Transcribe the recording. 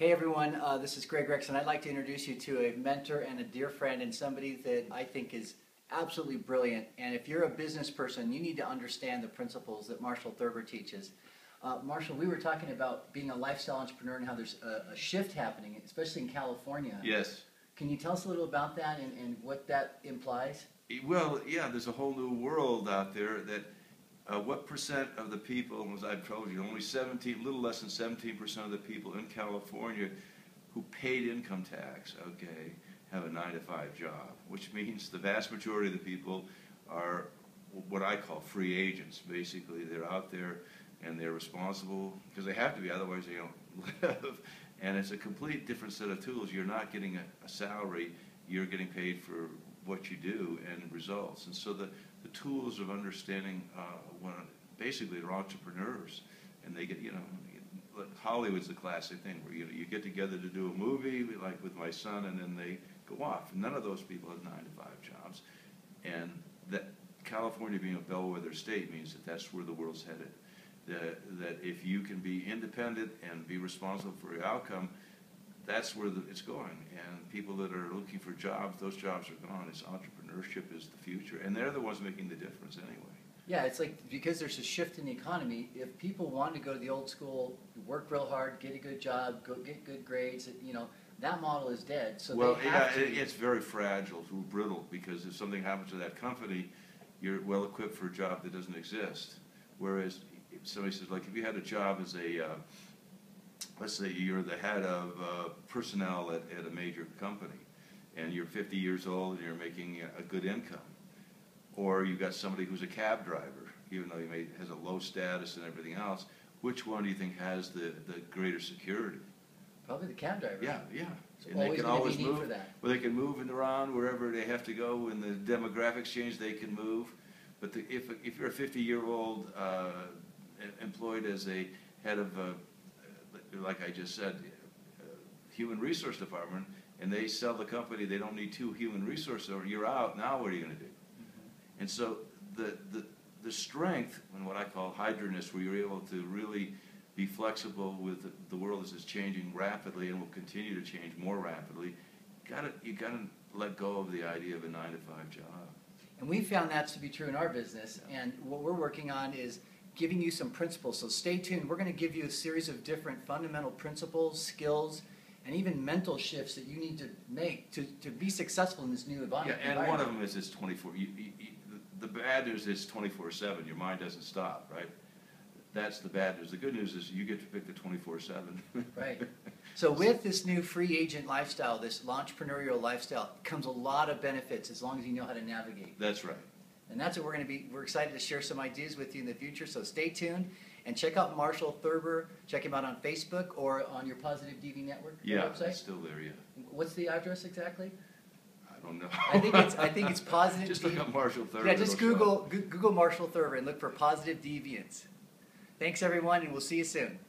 Hey everyone, this is Greg Rex, and I'd like to introduce you to a mentor and a dear friend and somebody that I think is absolutely brilliant. And if you're a business person, you need to understand the principles that Marshall Thurber teaches. Marshall, we were talking about being a lifestyle entrepreneur and how there's a shift happening, especially in California. Yes. Can you tell us a little about that and what that implies? Well, yeah, there's a whole new world out there that what percent of the people, as I've told you, only 17, little less than 17% of the people in California who paid income tax, okay, have a 9-to-5 job, which means the vast majority of the people are what I call free agents. Basically, they're out there and they're responsible because they have to be, otherwise they don't live. And it's a complete different set of tools. You're not getting a salary, you're getting paid for what you do and results. And so the tools of understanding basically they're entrepreneurs, and they get, Hollywood's the classic thing where you get together to do a movie like with my son, and then they go off. None of those people have 9-to-5 jobs, and that California being a bellwether state means that that's where the world's headed. That if you can be independent and be responsible for your outcome, that's where it's going. And people that are looking for jobs, those jobs are gone. It's entrepreneurship is the future, and they're the ones making the difference anyway. Yeah, it's like because there's a shift in the economy, if people want to go to the old school, work real hard, get a good job, go get good grades, that model is dead. So well, they have to... it's very fragile, brittle, because if something happens to that company, you're well equipped for a job that doesn't exist. Whereas if somebody says, like, if you had a job as a let's say you're the head of personnel at a major company, and you're 50 years old and you're making a good income. Or you've got somebody who's a cab driver, even though he has a low status and everything else. Which one do you think has the greater security? Probably the cab driver. Yeah, yeah. There's and they can always move. For that. Well, they can move around wherever they have to go. When the demographics change, they can move. But if you're a 50-year-old employed as a head of like I just said, human resource department, and they sell the company, they don't need 2 human resources, or you're out, now what are you going to do? Mm-hmm. And so the strength, and what I call hydraness, where you're able to really be flexible with the world as it's changing rapidly and will continue to change more rapidly, you got to let go of the idea of a 9-to-5 job. And we found that to be true in our business, and what we're working on is giving you some principles. So stay tuned. We're going to give you a series of different fundamental principles, skills, and even mental shifts that you need to make to be successful in this new environment. Yeah, and one of them is it's 24. The bad news is 24/7. Your mind doesn't stop, right? That's the bad news. The good news is you get to pick the 24/7. Right. So with this new free agent lifestyle, this entrepreneurial lifestyle, comes a lot of benefits as long as you know how to navigate. That's right. And that's what we're excited to share some ideas with you in the future, so stay tuned and check out Marshall Thurber. Check him out on Facebook or on your Positive DV Network website. It's still there, yeah. What's the address exactly? I don't know. I think it's Positive Just look up Marshall Thurber. Yeah, just Google Marshall Thurber and look for Positive Deviance. Thanks everyone, and we'll see you soon.